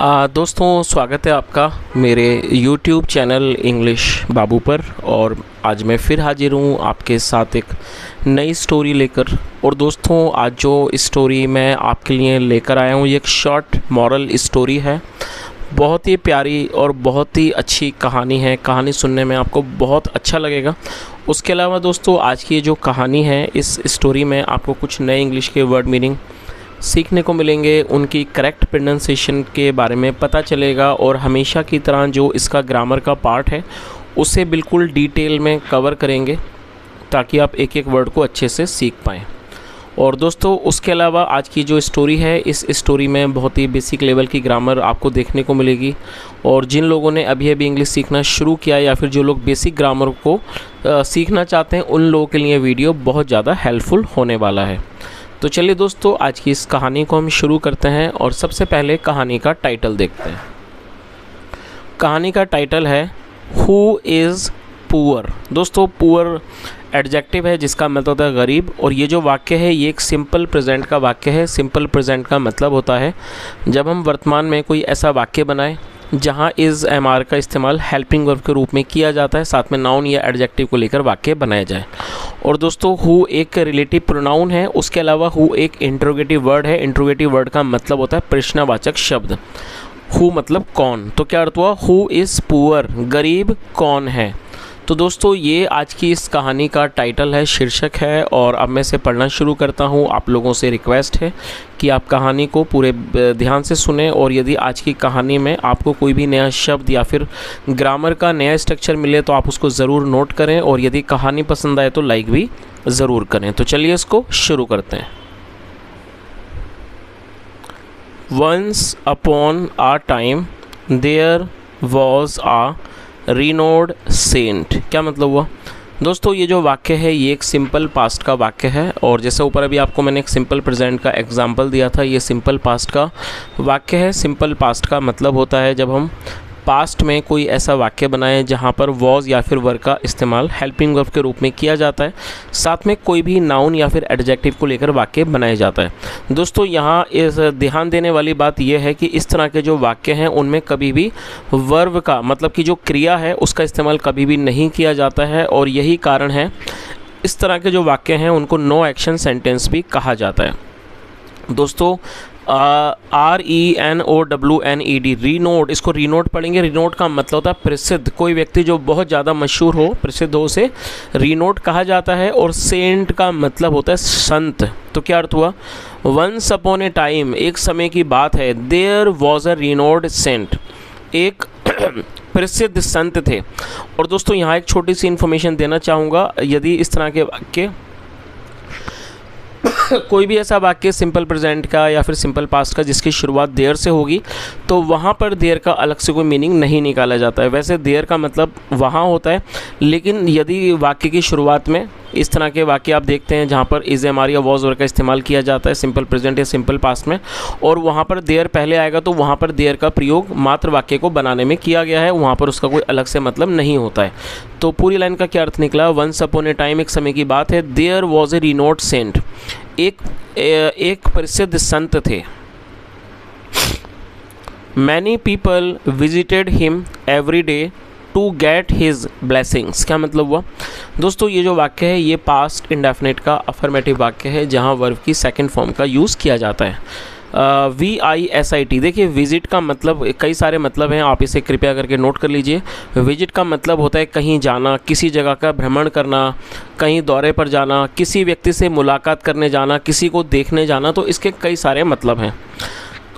दोस्तों स्वागत है आपका मेरे YouTube चैनल इंग्लिश बाबू पर। और आज मैं फिर हाजिर हूँ आपके साथ एक नई स्टोरी लेकर। और दोस्तों आज जो स्टोरी मैं आपके लिए लेकर आया हूँ ये एक शॉर्ट मॉरल स्टोरी है। बहुत ही प्यारी और बहुत ही अच्छी कहानी है। कहानी सुनने में आपको बहुत अच्छा लगेगा। उसके अलावा दोस्तों आज की जो कहानी है इस स्टोरी में आपको कुछ नए इंग्लिश के वर्ड मीनिंग सीखने को मिलेंगे, उनकी करेक्ट प्रोनाउंसिएशन के बारे में पता चलेगा और हमेशा की तरह जो इसका ग्रामर का पार्ट है उसे बिल्कुल डिटेल में कवर करेंगे ताकि आप एक एक वर्ड को अच्छे से सीख पाएँ। और दोस्तों उसके अलावा आज की जो स्टोरी है इस स्टोरी में बहुत ही बेसिक लेवल की ग्रामर आपको देखने को मिलेगी। और जिन लोगों ने अभी अभी इंग्लिश सीखना शुरू किया या फिर जो लोग बेसिक ग्रामर को सीखना चाहते हैं उन लोगों के लिए वीडियो बहुत ज़्यादा हेल्पफुल होने वाला है। तो चलिए दोस्तों आज की इस कहानी को हम शुरू करते हैं और सबसे पहले कहानी का टाइटल देखते हैं। कहानी का टाइटल है हु इज़ पुअर। दोस्तों पुअर एडजेक्टिव है जिसका मतलब होता है गरीब। और ये जो वाक्य है ये एक सिंपल प्रेजेंट का वाक्य है। सिंपल प्रेजेंट का मतलब होता है जब हम वर्तमान में कोई ऐसा वाक्य बनाएं जहाँ इज़ एम आर का इस्तेमाल हेल्पिंग वर्ब के रूप में किया जाता है, साथ में नाउन या एडजेक्टिव को लेकर वाक्य बनाया जाए। और दोस्तों हु एक रिलेटिव प्रोनाउन है। उसके अलावा हु एक इंट्रोगेटिव वर्ड है। इंट्रोगेटिव वर्ड का मतलब होता है प्रश्नवाचक शब्द। हु मतलब कौन, तो क्या अर्थ हुआ हु इज़ पुअर, गरीब कौन है। तो दोस्तों ये आज की इस कहानी का टाइटल है, शीर्षक है। और अब मैं इसे पढ़ना शुरू करता हूँ। आप लोगों से रिक्वेस्ट है कि आप कहानी को पूरे ध्यान से सुने और यदि आज की कहानी में आपको कोई भी नया शब्द या फिर ग्रामर का नया स्ट्रक्चर मिले तो आप उसको ज़रूर नोट करें। और यदि कहानी पसंद आए तो लाइक भी ज़रूर करें। तो चलिए इसको शुरू करते हैं। Once upon a time there was a renowned saint. क्या मतलब हुआ दोस्तों, ये जो वाक्य है ये एक सिंपल पास्ट का वाक्य है। और जैसे ऊपर अभी आपको मैंने एक सिंपल प्रेजेंट का एग्जांपल दिया था, ये सिंपल पास्ट का वाक्य है। सिंपल पास्ट का मतलब होता है जब हम पास्ट में कोई ऐसा वाक्य बनाएं जहाँ पर वॉज या फिर वर का इस्तेमाल हेल्पिंग वर्ब के रूप में किया जाता है, साथ में कोई भी नाउन या फिर एडजेक्टिव को लेकर वाक्य बनाया जाता है। दोस्तों यहाँ इस ध्यान देने वाली बात यह है कि इस तरह के जो वाक्य हैं उनमें कभी भी वर्ब का मतलब कि जो क्रिया है उसका इस्तेमाल कभी भी नहीं किया जाता है। और यही कारण है इस तरह के जो वाक्य हैं उनको नो एक्शन सेंटेंस भी कहा जाता है। दोस्तों RENOWNED रीनोड, इसको रीनोड पढ़ेंगे। रीनोड का मतलब होता है प्रसिद्ध, कोई व्यक्ति जो बहुत ज़्यादा मशहूर हो, प्रसिद्ध हो, उसे रीनोड कहा जाता है। और सेंट का मतलब होता है संत। तो क्या अर्थ हुआ, वंस अपॉन ए टाइम एक समय की बात है, देयर वॉज अ रीनोड सेंट, एक प्रसिद्ध संत थे। और दोस्तों यहाँ एक छोटी सी इन्फॉर्मेशन देना चाहूँगा, यदि इस तरह के वाक्य कोई भी ऐसा वाक्य सिंपल प्रेजेंट का या फिर सिंपल पास्ट का जिसकी शुरुआत देयर से होगी तो वहाँ पर देयर का अलग से कोई मीनिंग नहीं निकाला जाता है। वैसे देयर का मतलब वहाँ होता है, लेकिन यदि वाक्य की शुरुआत में इस तरह के वाक्य आप देखते हैं जहाँ पर इज़ एम आर या वॉज वर का इस्तेमाल किया जाता है सिंपल प्रेजेंट या सिंपल पास्ट में, और वहाँ पर देयर पहले आएगा तो वहाँ पर देयर का प्रयोग मात्र वाक्य को बनाने में किया गया है, वहाँ पर उसका कोई अलग से मतलब नहीं होता है। तो पूरी लाइन का क्या अर्थ निकला, वंस अपॉन ए टाइम एक समय की बात है, there was a renowned saint, एक प्रसिद्ध संत थे। Many people visited him every day to get his blessings. क्या मतलब हुआ दोस्तों, ये जो वाक्य है ये पास्ट इंडेफिनिट का अफर्मेटिव वाक्य है जहाँ वर्ब की सेकंड फॉर्म का यूज़ किया जाता है। VISIT। देखिए विजिट का मतलब कई सारे मतलब हैं, आप इसे कृपया करके नोट कर लीजिए। विजिट का मतलब होता है कहीं जाना, किसी जगह का भ्रमण करना, कहीं दौरे पर जाना, किसी व्यक्ति से मुलाकात करने जाना, किसी को देखने जाना। तो इसके कई सारे मतलब हैं।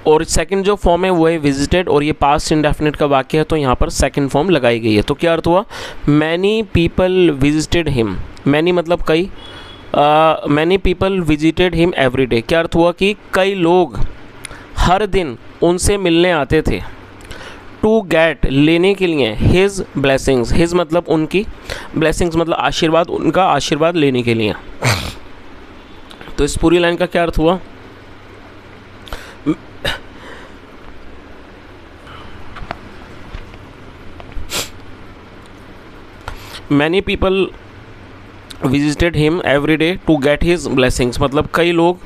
और सेकंड जो फॉर्म है वो है विजिटेड और ये पास्ट इंडेफिनिट का वाक्य है तो यहाँ पर सेकंड फॉर्म लगाई गई है। तो क्या अर्थ हुआ, many people visited him, many मतलब कई, many people visited him every day. क्या अर्थ हुआ कि कई लोग हर दिन उनसे मिलने आते थे, टू गेट लेने के लिए, हिज ब्लेसिंग्स, हिज मतलब उनकी, ब्लेसिंग्स मतलब आशीर्वाद, उनका आशीर्वाद लेने के लिए। तो इस पूरी लाइन का क्या अर्थ हुआ, many people visited him every day to get his blessings, मतलब कई लोग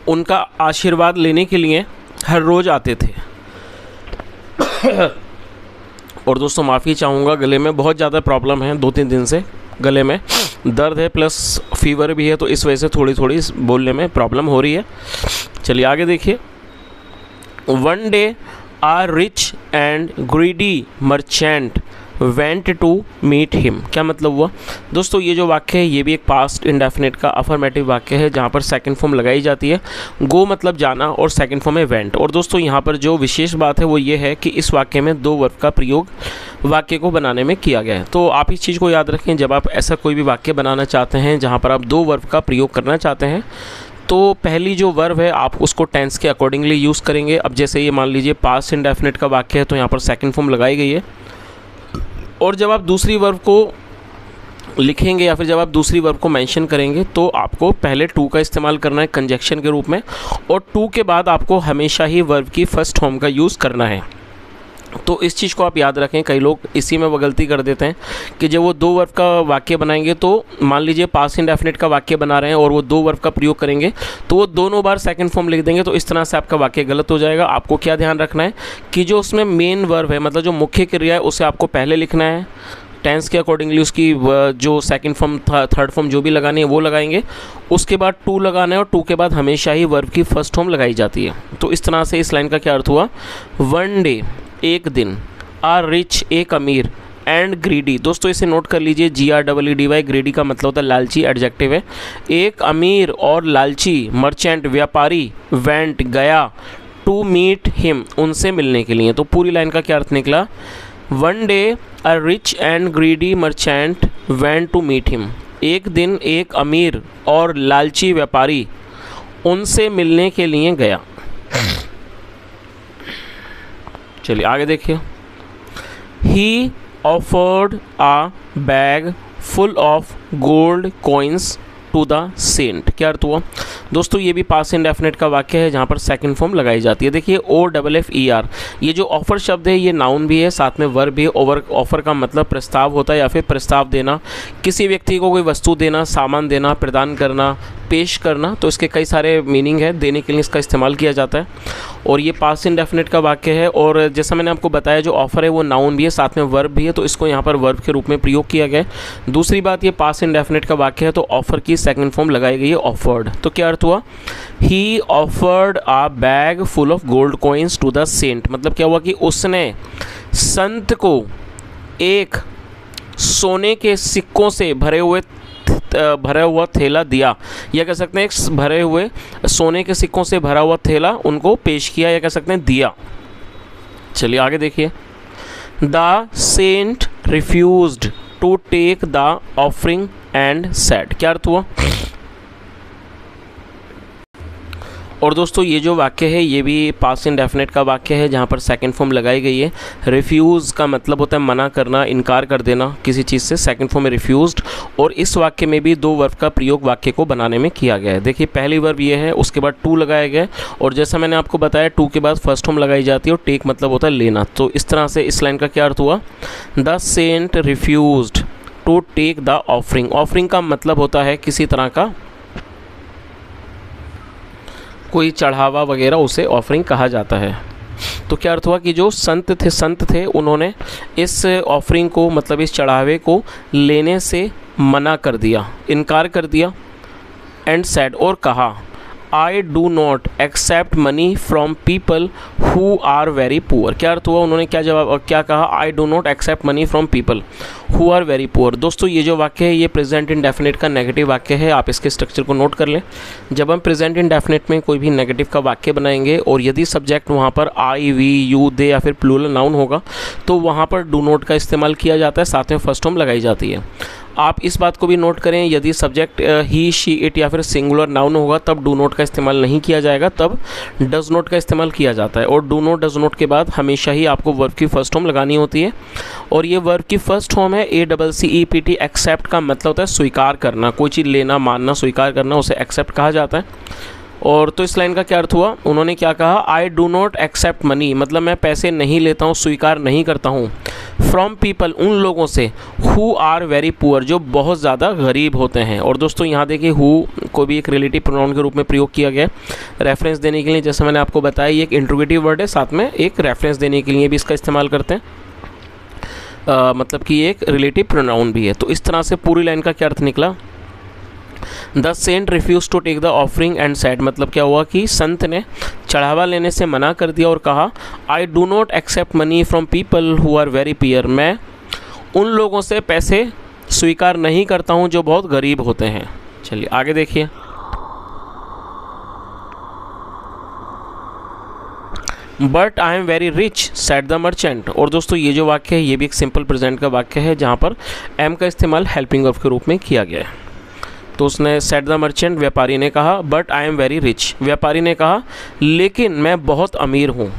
उनका आशीर्वाद लेने के लिए हर रोज़ आते थे। और दोस्तों माफ़ी चाहूँगा, गले में बहुत ज़्यादा प्रॉब्लम है, 2-3 दिन से गले में दर्द है प्लस फीवर भी है, तो इस वजह से थोड़ी थोड़ी बोलने में प्रॉब्लम हो रही है। चलिए आगे देखिए। One day a rich and greedy merchant went to meet him. क्या मतलब हुआ दोस्तों? ये जो वाक्य है ये भी एक पास्ट इंडेफिनिट का अफर्मेटिव वाक्य है जहाँ पर सेकंड फॉर्म लगाई जाती है। गो मतलब जाना और सेकंड फॉर्म है वेंट। और दोस्तों यहाँ पर जो विशेष बात है वो ये है कि इस वाक्य में 2 वर्ब का प्रयोग वाक्य को बनाने में किया गया है। तो आप इस चीज़ को याद रखें, जब आप ऐसा कोई भी वाक्य बनाना चाहते हैं जहाँ पर आप 2 वर्ब का प्रयोग करना चाहते हैं तो पहली जो वर्ब है आप उसको टेंस के अकॉर्डिंगली यूज़ करेंगे। अब जैसे ये मान लीजिए पास्ट इंडेफिनिट का वाक्य है तो यहाँ पर सेकंड फॉर्म लगाई गई है। और जब आप दूसरी वर्ब को लिखेंगे या फिर जब आप दूसरी वर्ब को मेंशन करेंगे तो आपको पहले टू का इस्तेमाल करना है कंजक्शन के रूप में, और टू के बाद आपको हमेशा ही वर्ब की फर्स्ट फॉर्म का यूज़ करना है। तो इस चीज़ को आप याद रखें। कई लोग इसी में वो गलती कर देते हैं कि जब वो 2 वर्ब का वाक्य बनाएंगे तो मान लीजिए पास्ट इंडेफिनिट का वाक्य बना रहे हैं और वो 2 वर्ब का प्रयोग करेंगे तो वो दोनों बार सेकंड फॉर्म लिख देंगे, तो इस तरह से आपका वाक्य गलत हो जाएगा। आपको क्या ध्यान रखना है कि जो उसमें मेन वर्ब है, मतलब जो मुख्य क्रिया है, उसे आपको पहले लिखना है टेंस के अकॉर्डिंगली। उसकी जो सेकंड फॉर्म थर्ड फॉर्म जो भी लगानी है वो लगाएंगे, उसके बाद टू लगाना है और टू के बाद हमेशा ही वर्ब की फर्स्ट फॉर्म लगाई जाती है। तो इस तरह से इस लाइन का क्या अर्थ हुआ? वन डे एक दिन, आ रिच एक अमीर, एंड ग्रीडी। दोस्तों इसे नोट कर लीजिए, GREEDY। ग्रीडी का मतलब होता है लालची, एडजेक्टिव है। एक अमीर और लालची मर्चेंट व्यापारी वेंट गया टू मीट हिम उनसे मिलने के लिए। तो पूरी लाइन का क्या अर्थ निकला? One day a rich and greedy merchant went to meet him. एक दिन एक अमीर और लालची व्यापारी उनसे मिलने के लिए गया। चलिए आगे देखिए। He offered a bag full of gold coins to the saint. क्या अर्थ हुआ दोस्तों? ये भी पास्ट इंडेफिनिट का वाक्य है जहाँ पर सेकंड फॉर्म लगाई जाती है। देखिए OFFER, ये जो ऑफर शब्द है ये नाउन भी है साथ में वर्ब भी है। ऑफर का मतलब प्रस्ताव होता है या फिर प्रस्ताव देना, किसी व्यक्ति को कोई वस्तु देना, सामान देना, प्रदान करना, पेश करना। तो इसके कई सारे मीनिंग है, देने के लिए इसका इस्तेमाल किया जाता है। और ये पास्ट इंडेफिनिट का वाक्य है। और जैसा मैंने आपको बताया जो ऑफर है वो नाउन भी है साथ में वर्ब भी है, तो इसको यहाँ पर वर्ब के रूप में प्रयोग किया गया है। दूसरी बात, ये पास्ट इंडेफिनिट का वाक्य है तो ऑफर की सेकंड फॉर्म लगाई गई है ऑफर्ड। तो क्या अर्थ हुआ? He offered a bag full of gold coins to the saint. मतलब क्या हुआ कि उसने संत को एक सोने के सिक्कों से भरा हुआ थैला दिया, या कह सकते हैं एक भरे हुए सोने के सिक्कों से भरा हुआ थैला उनको पेश किया, या कह सकते हैं दिया। चलिए आगे देखिए। The saint refused to take the offering and said. क्या अर्थ हुआ? और दोस्तों ये जो वाक्य है ये भी पास्ट इंडेफिनिट का वाक्य है जहाँ पर सेकंड फॉर्म लगाई गई है। रिफ्यूज़ का मतलब होता है मना करना, इनकार कर देना किसी चीज़ से, सेकंड फॉर्म में रिफ्यूज्ड। और इस वाक्य में भी 2 वर्ब का प्रयोग वाक्य को बनाने में किया गया है। देखिए पहली वर्ब ये है, उसके बाद टू लगाया गया, और जैसा मैंने आपको बताया टू के बाद फर्स्ट फॉर्म लगाई जाती है और टेक मतलब होता है लेना। तो इस तरह से इस लाइन का क्या अर्थ हुआ? The saint refused to take the offering. Offering का मतलब होता है किसी तरह का कोई चढ़ावा वगैरह, उसे ऑफरिंग कहा जाता है। तो क्या अर्थ हुआ कि जो संत थे उन्होंने इस ऑफरिंग को, मतलब इस चढ़ावे को लेने से मना कर दिया, इनकार कर दिया। एंड सेड, और कहा, I do not accept money from people who are very poor. क्या अर्थ हुआ? उन्होंने क्या जवाब क्या कहा? I do not accept money from people who are very poor. दोस्तों ये जो वाक्य है ये प्रेजेंट इंडेफिनिट का नेगेटिव वाक्य है। आप इसके स्ट्रक्चर को नोट कर लें। जब हम प्रेजेंट इंडेफिनिट में कोई भी नेगेटिव का वाक्य बनाएंगे और यदि सब्जेक्ट वहाँ पर आई, वी, यू, दे या फिर प्लूरल नाउन होगा तो वहाँ पर डू नॉट का इस्तेमाल किया जाता है, साथ में फर्स्ट फॉर्म लगाई जाती है। आप इस बात को भी नोट करें, यदि सब्जेक्ट ही, शी, इट या फिर सिंगुलर नाउन होगा तब डू नॉट का इस्तेमाल नहीं किया जाएगा, तब डज नॉट का इस्तेमाल किया जाता है। और डू नॉट, डज नॉट के बाद हमेशा ही आपको वर्ब की फर्स्ट फॉर्म लगानी होती है। और ये वर्ब की फर्स्ट फॉर्म है ACCEPT। एक्सेप्ट का मतलब होता है स्वीकार करना, कोई चीज़ लेना, मानना, स्वीकार करना, उसे एक्सेप्ट कहा जाता है। और तो इस लाइन का क्या अर्थ हुआ, उन्होंने क्या कहा, I do not accept money, मतलब मैं पैसे नहीं लेता हूँ, स्वीकार नहीं करता हूँ, फ्रॉम पीपल, उन लोगों से, हु आर वेरी पुअर, जो बहुत ज़्यादा गरीब होते हैं। और दोस्तों यहाँ देखिए हु को भी एक रिलेटिव प्रोनाउन के रूप में प्रयोग किया गया रेफरेंस देने के लिए। जैसे मैंने आपको बताया ये एक इंट्रोगेटिव वर्ड है, साथ में एक रेफरेंस देने के लिए भी इसका इस्तेमाल करते हैं, मतलब कि एक रिलेटिव प्रोनाउन भी है। तो इस तरह से पूरी लाइन का क्या अर्थ निकला, the saint refuse to take the offering and said, मतलब क्या हुआ कि संत ने चढ़ावा लेने से मना कर दिया और कहा, I do not accept money from people who are very poor, मैं उन लोगों से पैसे स्वीकार नहीं करता हूँ जो बहुत गरीब होते हैं। चलिए आगे देखिए, but I am very rich said the merchant. और दोस्तों ये जो वाक्य है ये भी एक सिंपल प्रेजेंट का वाक्य है जहाँ पर एम का इस्तेमाल हेल्पिंग वर्ब के रूप में किया गया है। तो उसने सेड द मर्चेंट, व्यापारी ने कहा, but I am very rich, व्यापारी ने कहा लेकिन मैं बहुत अमीर हूँ।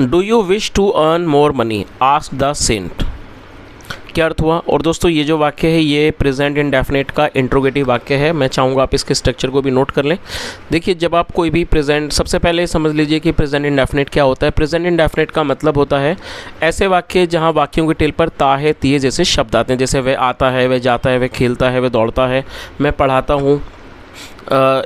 Do you wish to earn more money asked the saint, क्या अर्थ हुआ। और दोस्तों ये जो वाक्य है ये प्रेजेंट इंडेफिनिट का इंट्रोगेटिव वाक्य है। मैं चाहूँगा आप इसके स्ट्रक्चर को भी नोट कर लें। देखिए जब आप कोई भी प्रेजेंट, सबसे पहले समझ लीजिए कि प्रेजेंट इंडेफिनिट क्या होता है। प्रेजेंट इंडेफिनिट का मतलब होता है ऐसे वाक्य जहाँ वाक्यों के टेल पर ता है तिये जैसे शब्द आते हैं, जैसे वह आता है, वह जाता है, वह खेलता है, वह दौड़ता है, मैं पढ़ाता हूँ,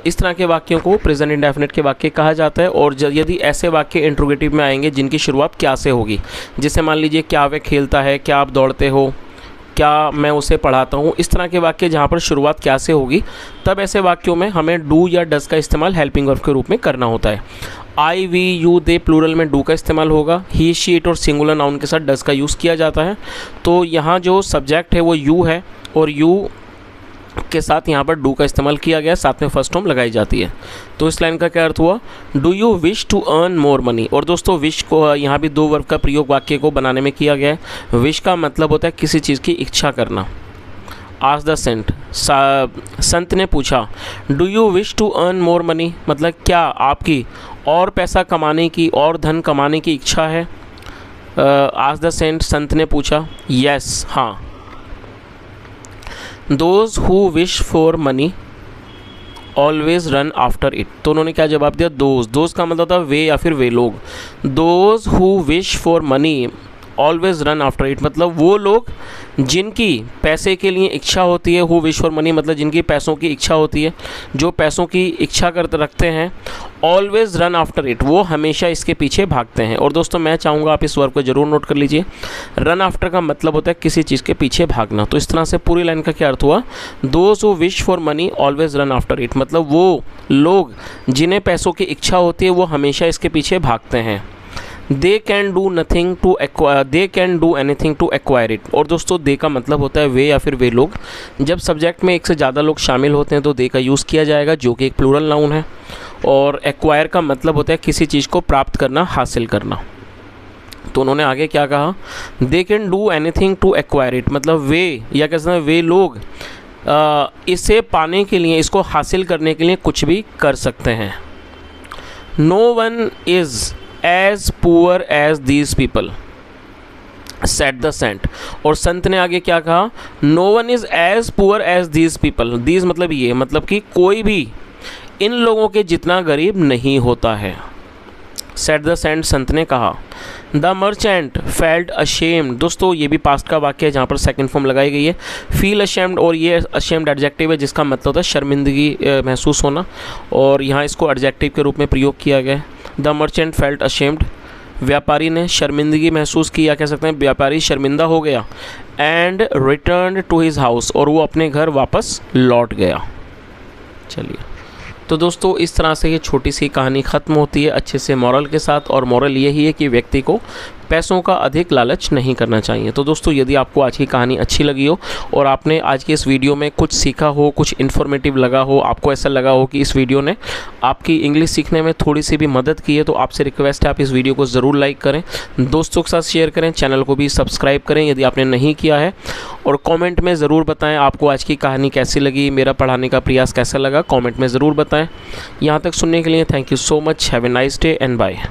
इस तरह के वाक्यों को प्रेजेंट इंडेफिनिट के वाक्य कहा जाता है। और यदि ऐसे वाक्य इंट्रोगेटिव में आएंगे जिनकी शुरुआत क्या से होगी, जैसे मान लीजिए क्या वह खेलता है, क्या आप दौड़ते हो, क्या मैं उसे पढ़ाता हूँ, इस तरह के वाक्य जहाँ पर शुरुआत क्या से होगी, तब ऐसे वाक्यों में हमें डू या डस का इस्तेमाल हेल्पिंग वर्ब के रूप में करना होता है। आई, वी, यू, दे प्लूरल में डू का इस्तेमाल होगा, ही, शी, इट और सिंगुलर नाउन के साथ डस का यूज़ किया जाता है। तो यहाँ जो सब्जेक्ट है वो यू है और यू के साथ यहाँ पर डू का इस्तेमाल किया गया, साथ में फर्स्ट फॉर्म लगाई जाती है। तो इस लाइन का क्या अर्थ हुआ, do you wish to earn more money. और दोस्तों विश को यहाँ भी दो वर्ब का प्रयोग वाक्य को बनाने में किया गया है। विश का मतलब होता है किसी चीज़ की इच्छा करना। आज द सेंट, संत ने पूछा, do you wish to earn more money, मतलब क्या आपकी और पैसा कमाने की और धन कमाने की इच्छा है। आज द सेंट, संत ने पूछा, यस, हाँ। Those who wish for money always run after it. तो उन्होंने क्या जवाब दिया, दोज का मतलब था वे या फिर वे लोग। Those who wish for money always run after it, मतलब वो लोग जिनकी पैसे के लिए इच्छा होती है, हु विश फॉर मनी मतलब जिनकी पैसों की इच्छा होती है, जो पैसों की इच्छा करते रखते हैं, ऑलवेज रन आफ्टर इट, वो हमेशा इसके पीछे भागते हैं। और दोस्तों मैं चाहूँगा आप इस वर्ब को जरूर नोट कर लीजिए। रन आफ्टर का मतलब होता है किसी चीज़ के पीछे भागना। तो इस तरह से पूरी लाइन का क्या अर्थ हुआ, those who wish for money always run after it, मतलब वो लोग जिन्हें पैसों की इच्छा होती है वो हमेशा इसके पीछे भागते हैं। They can do nothing to acquire, they can do anything to acquire it. और दोस्तों दे का मतलब होता है वे या फिर वे लोग। जब सब्जेक्ट में एक से ज़्यादा लोग शामिल होते हैं तो दे का यूज़ किया जाएगा, जो कि एक प्लूरल नाउन है। और एक्वायर का मतलब होता है किसी चीज़ को प्राप्त करना, हासिल करना। तो उन्होंने आगे क्या कहा, they can do anything to acquire it, मतलब वे या कैसे हैं वे लोग इसे पाने के लिए, इसको हासिल करने के लिए कुछ भी कर सकते हैं। No one is as poor as these people said the saint. और संत ने आगे क्या कहा, no one is as poor as these people. These मतलब ये, मतलब कि कोई भी इन लोगों के जितना गरीब नहीं होता है। सेड द सेंट, संत ने कहा। द मर्चेंट फेल्ट अशेम्ड, दोस्तों ये भी पास्ट का वाक्य है जहाँ पर सेकंड फॉर्म लगाई गई है। फील अशेम्ड, और ये अशेम्ड एडजेक्टिव है जिसका मतलब होता है शर्मिंदगी महसूस होना, और यहाँ इसको एडजेक्टिव के रूप में प्रयोग किया गया है। द मर्चेंट फेल्ट अशेम्ड, व्यापारी ने शर्मिंदगी महसूस की, या कह सकते हैं व्यापारी शर्मिंदा हो गया। And return to his house, और वो अपने घर वापस लौट गया। चलिए तो दोस्तों इस तरह से ये छोटी सी कहानी ख़त्म होती है अच्छे से मॉरल के साथ। और मॉरल यही है कि व्यक्ति को पैसों का अधिक लालच नहीं करना चाहिए। तो दोस्तों यदि आपको आज की कहानी अच्छी लगी हो और आपने आज की इस वीडियो में कुछ सीखा हो, कुछ इन्फॉर्मेटिव लगा हो, आपको ऐसा लगा हो कि इस वीडियो ने आपकी इंग्लिश सीखने में थोड़ी सी भी मदद की है, तो आपसे रिक्वेस्ट है आप इस वीडियो को ज़रूर लाइक करें, दोस्तों के साथ शेयर करें, चैनल को भी सब्सक्राइब करें यदि आपने नहीं किया है। और कॉमेंट में ज़रूर बताएँ आपको आज की कहानी कैसी लगी, मेरा पढ़ाने का प्रयास कैसा लगा, कॉमेंट में ज़रूर बताएँ। यहाँ तक सुनने के लिए thank you so much. Have a nice day and bye.